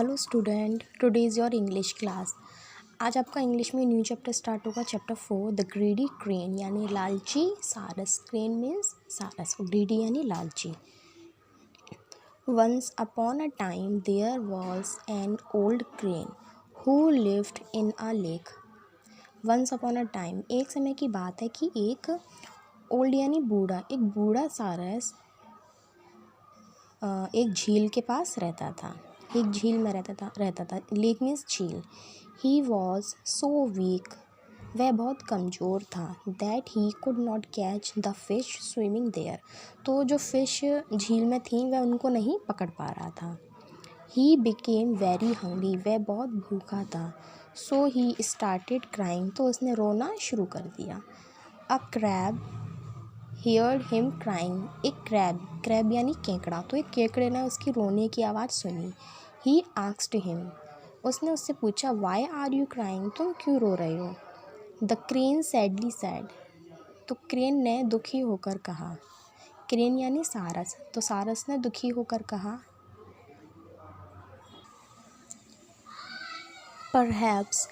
Hello student, today is your English class. आज आपका English में न्यू चैप्टर स्टार्ट होगा, चैप्टर 4 द ग्रीडी क्रेन यानी लालची सारस। क्रेन मीन्स सारस, ग्रीडी यानी लालची। Once upon a time there was an old crane who lived in a lake. Once upon a time, एक समय की बात है कि एक ओल्ड यानी बूढ़ा, एक बूढ़ा सारस एक झील के पास रहता था, एक झील में रहता था। लेक मीन्स झील। ही वॉज सो वीक, वह बहुत कमज़ोर था। That he could not catch the fish swimming there, तो जो फ़िश झील में थी वह उनको नहीं पकड़ पा रहा था। ही बिकेम वेरी हंग्री, वह बहुत भूखा था। सो ही स्टार्टेड क्राइंग, तो उसने रोना शुरू कर दिया। अ क्रैब heard him crying, एक क्रैब यानी केकड़ा, तो एक केकड़े ने उसकी रोने की आवाज़ सुनी। He asked him, उसने उससे पूछा why are you crying, तुम क्यों रो रहे हो। The crane sadly said, तो क्रेन ने दुखी होकर कहा। क्रेन यानी सारस, तो सारस ने दुखी होकर कहा Perhaps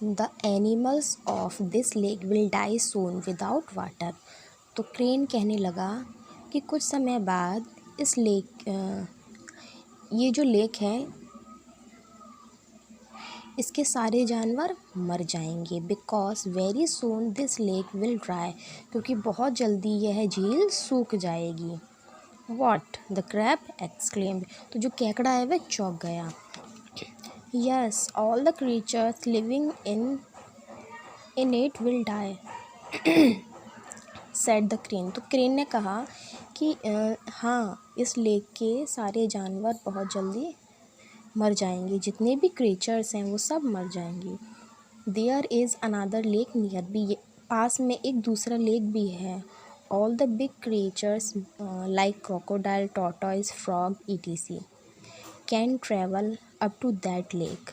the animals of this lake will die soon without water, तो क्रेन कहने लगा कि कुछ समय बाद इस ये जो लेक है इसके सारे जानवर मर जाएंगे। Because very soon this lake will dry, क्योंकि बहुत जल्दी यह झील सूख जाएगी। वॉट, द क्रैब एक्सक्लेम्ड, तो जो केकड़ा है वह चौंक गया। Yes, all the creatures living in it will die, said the crane, तो क्रेन ने कहा कि हाँ, इस लेक के सारे जानवर बहुत जल्दी मर जाएंगे, जितने भी क्रीचर्स हैं वो सब मर जाएंगे। There is another lake near by, पास में एक दूसरा लेक भी है। All the big creatures like crocodile, tortoise, frog etc can travel up to that lake,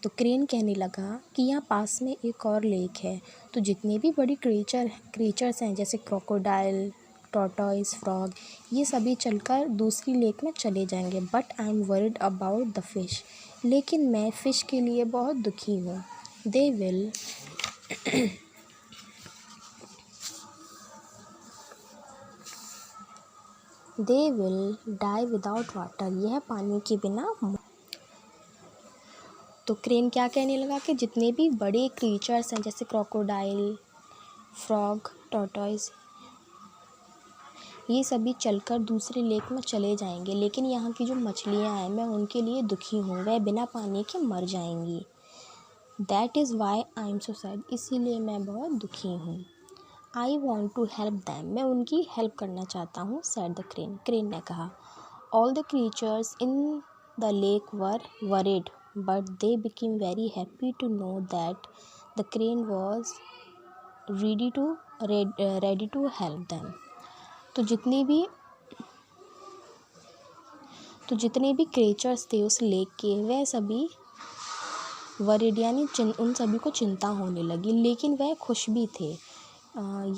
तो क्रेन कहने लगा कि यहाँ पास में एक और लेक है, तो जितने भी बड़ी क्रीचर्स हैं जैसे क्रोकोडाइल, टॉर्टॉइस, फ्रॉग, ये सभी चलकर दूसरी लेक में चले जाएंगे। But I am worried about the fish, लेकिन मैं फ़िश के लिए बहुत दुखी हूँ। They will die without water, यह पानी के बिना। तो क्रेन क्या कहने लगा कि जितने भी बड़े क्रीचर्स हैं जैसे क्रोकोडाइल, फ्रॉग, टॉर्टॉइस, ये सभी चलकर दूसरे लेक में चले जाएंगे, लेकिन यहाँ की जो मछलियाँ हैं मैं उनके लिए दुखी हूँ, वह बिना पानी के मर जाएंगी। That is why I am so sad, इसीलिए मैं बहुत दुखी हूँ। I want to help them, मैं उनकी हेल्प करना चाहता हूँ, सैड द क्रेन, क्रेन ने कहा। All the creatures in the lake were worried, but they became very happy to know that the crane was ready to help them, तो जितने भी क्रीचर्स थे उस लेक के, वह सभी वरिड यानी उन सभी को चिंता होने लगी, लेकिन वह खुश भी थे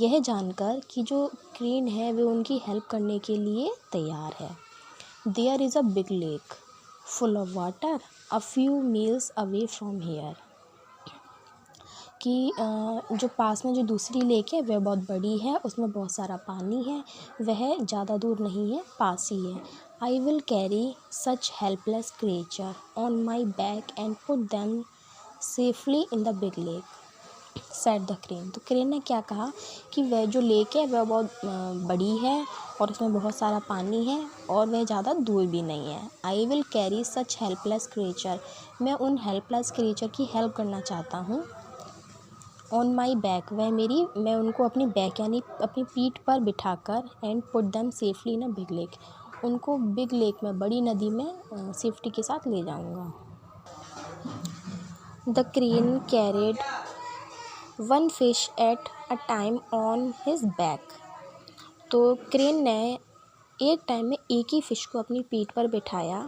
यह जानकर कि जो क्रेन है वह उनकी हेल्प करने के लिए तैयार है। There is a big lake full of water a few miles away from here, कि जो पास में जो दूसरी लेक है वह बहुत बड़ी है, उसमें बहुत सारा पानी है, वह ज़्यादा दूर नहीं है, पास ही है। I will carry such helpless creature on my back and put them safely in the big lake, said the crane, तो क्रेन ने क्या कहा कि वह जो लेक है वह बहुत बड़ी है और उसमें बहुत सारा पानी है और वह ज़्यादा दूर भी नहीं है। I will carry such helpless creature, मैं उन हेल्पलेस क्रिएचर की हेल्प करना चाहता हूँ। ऑन माई बैक, मैं उनको अपनी बैक यानी अपनी पीठ पर बिठाकर, and put them safely in a big lake, उनको बिग लेक में, बड़ी नदी में सेफ्टी के साथ ले जाऊँगा। The crane carried one fish at a time on his back, तो क्रेन ने एक टाइम में एक ही फ़िश को अपनी पीठ पर बिठाया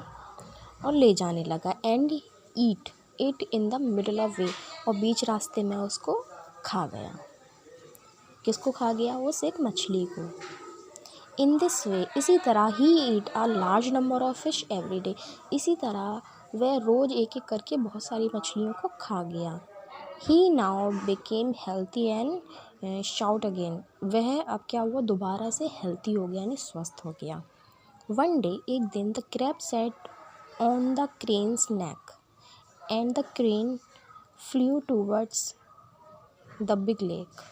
और ले जाने लगा। And eat it in the middle of वे, और बीच रास्ते में उसको खा गया। किसको खा गया? उस एक मछली को। इन दिस वे, इसी तरह he eat a large number of fish every day, इसी तरह वह रोज़ एक एक करके बहुत सारी मछलियों को खा गया। He now became healthy and shout again, वह अब क्या हुआ, दोबारा से हेल्थी हो गया यानी स्वस्थ हो गया। वन डे, एक दिन, the crab sat on the crane's neck and the crane flew towards the big lake.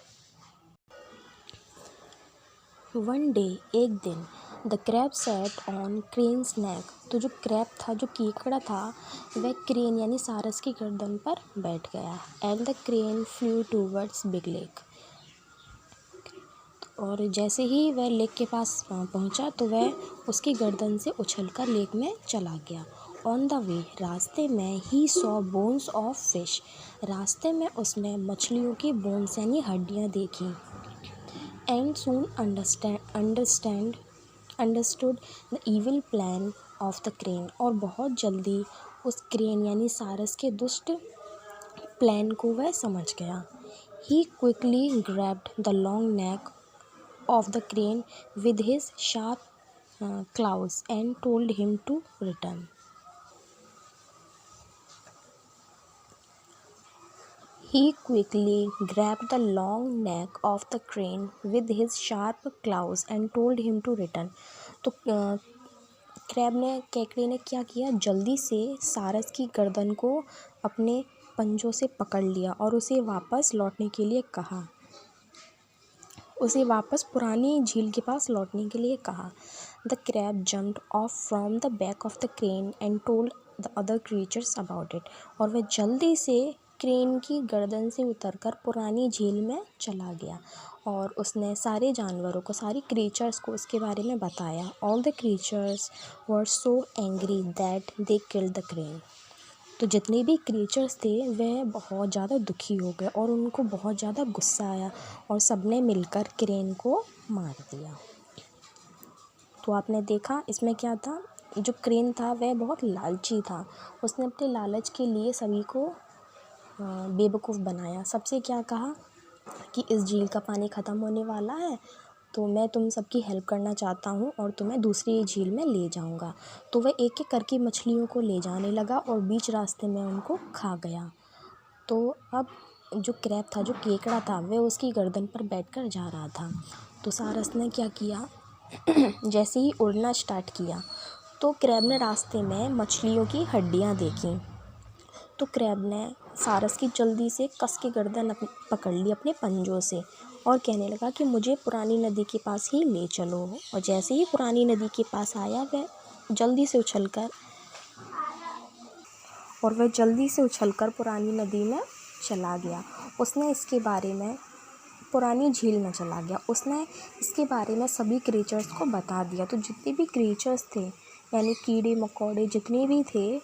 One day, एक दिन, the crab sat on crane's neck, तो जो क्रैब था, जो केकड़ा था, वह क्रेन यानी सारस की गर्दन पर बैठ गया। And the crane flew towards big lake, और जैसे ही वह लेक के पास पहुंचा तो वह उसकी गर्दन से उछलकर लेक में चला गया। ऑन द वे, रास्ते में, he saw bones of fish, रास्ते में उसने मछलियों की बोन्स यानी हड्डियाँ देखी। And soon understood the evil plan of the crane, और बहुत जल्दी उस क्रेन यानी सारस के दुष्ट प्लान को वह समझ गया। He quickly grabbed the long neck of the crane with his sharp claws and told him to return. He quickly grabbed the long neck of the crane with his sharp claws and told him to return. तो केकड़े ने क्या किया, जल्दी से सारस की गर्दन को अपने पंजों से पकड़ लिया और उसे वापस लौटने के लिए कहा, उसे वापस पुरानी झील के पास लौटने के लिए कहा। The crab jumped of from the back of the crane and told the other creatures about it, और वह जल्दी से क्रेन की गर्दन से उतरकर पुरानी झील में चला गया और उसने सारे जानवरों को, सारी क्रीचर्स को उसके बारे में बताया। All the creatures were so angry that they killed the crane, तो जितने भी क्रीचर्स थे वह बहुत ज़्यादा दुखी हो गए और उनको बहुत ज़्यादा गुस्सा आया और सबने मिलकर क्रेन को मार दिया। तो आपने देखा इसमें क्या था, जो क्रेन था वह बहुत लालची था, उसने अपने लालच के लिए सभी को बेवकूफ़ बनाया। सबसे क्या कहा कि इस झील का पानी ख़त्म होने वाला है, तो मैं तुम सबकी हेल्प करना चाहता हूँ और तुम्हें दूसरी झील में ले जाऊँगा। तो वह एक एक करके मछलियों को ले जाने लगा और बीच रास्ते में उनको खा गया। तो अब जो क्रैब था, जो केकड़ा था, वह उसकी गर्दन पर बैठकर जा रहा था। तो सारस ने क्या किया, जैसे ही उड़ना स्टार्ट किया तो क्रैब ने रास्ते में मछलियों की हड्डियाँ देखी। तो क्रैब ने सारस की जल्दी से कस के गर्दन पकड़ ली अपने पंजों से और कहने लगा कि मुझे पुरानी नदी के पास ही ले चलो। और जैसे ही पुरानी नदी के पास आया वह जल्दी से उछलकर पुरानी नदी में चला गया। उसने इसके बारे में पुरानी झील में चला गया। उसने इसके बारे में सभी क्रीचर्स को बता दिया। तो जितने भी क्रीचर्स थे यानी कीड़े मकोड़े जितने भी थे,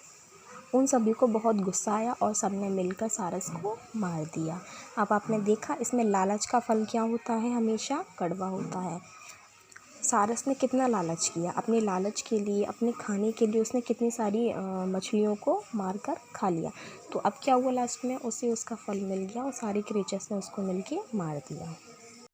उन सभी को बहुत गुस्सा आया और सबने मिलकर सारस को मार दिया। अब आपने देखा इसमें लालच का फल क्या होता है, हमेशा कड़वा होता है। सारस ने कितना लालच किया, अपने लालच के लिए, अपने खाने के लिए उसने कितनी सारी मछलियों को मारकर खा लिया। तो अब क्या हुआ, लास्ट में उसे उसका फल मिल गया और सारे क्रीचर्स ने उसको मिलके मार दिया।